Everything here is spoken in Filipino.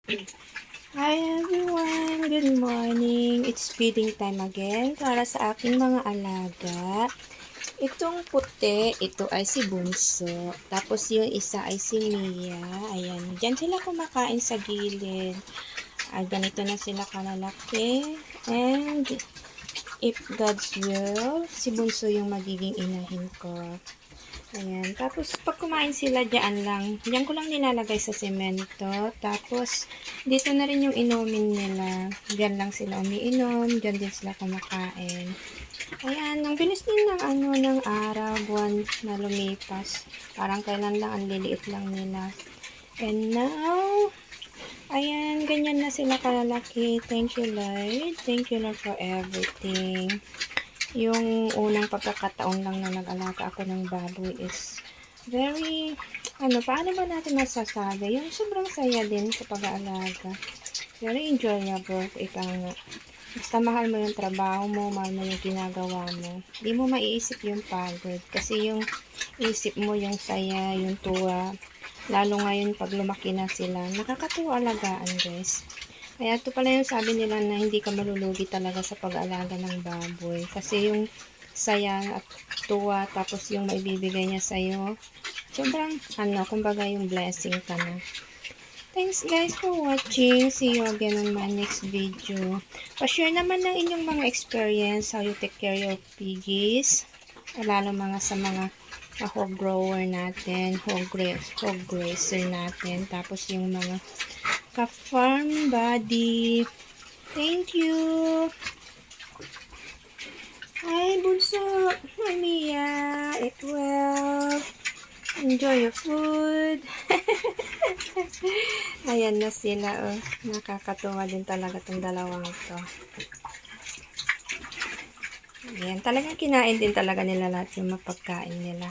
Hi everyone! Good morning! It's feeding time again para sa aking mga alaga. Itong puti, ito ay si Bunso. Tapos yung isa ay si Mia. Ayan, dyan sila kumakain sa gilid. Ganito na sila kalalaki. And if God's will, si Bunso yung magiging inahin ko. Ayan. Tapos, pag kumain sila, diyan ko lang nilalagay sa semento. Tapos, dito na rin yung inumin nila. Diyan lang sila umiinom. Diyan din sila kumakain. Ayan. Ang bilis din ng araw, buwan na lumipas. Parang kailan lang, ang liliit lang nila. And now, ayan, ganyan na sila kalalaki. Thank you, Lord. Thank you, Lord, for everything. Yung unang pagkakataon lang na nag-alaga ako ng baboy is very, paano ba natin masasabi? Yung sobrang saya din sa pag-aalaga. Very enjoyable, ika nga. Basta mahal mo yung trabaho mo, mahal mo yung ginagawa mo. Hindi mo maiisip yung pagod. Kasi yung isip mo, yung saya, yung tuwa. Lalo ngayon pag lumaki na sila. Nakakatuwa alagaan, guys. Kaya ito pala yung sabi nila na hindi ka malulugi talaga sa pag-aalaga ng baboy. Kasi yung saya at tuwa, tapos yung maibibigay niya sa'yo, sobrang, kumbaga yung blessing ka na. Thanks guys for watching. See you again on my next video. Pa-share naman ng inyong mga experience, how you take care your piggies. Lalo sa mga hog grower natin, hog raiser natin. Tapos yung mga ka-farm body. Thank you. Hi, Bunso. Hi, Mia. Eat well. Enjoy your food. Ayan na sila. Oh. Nakakatuwa din talaga itong dalawang ito. Ayan. Talagang kinain din talaga nila lahat yung mapagkain nila.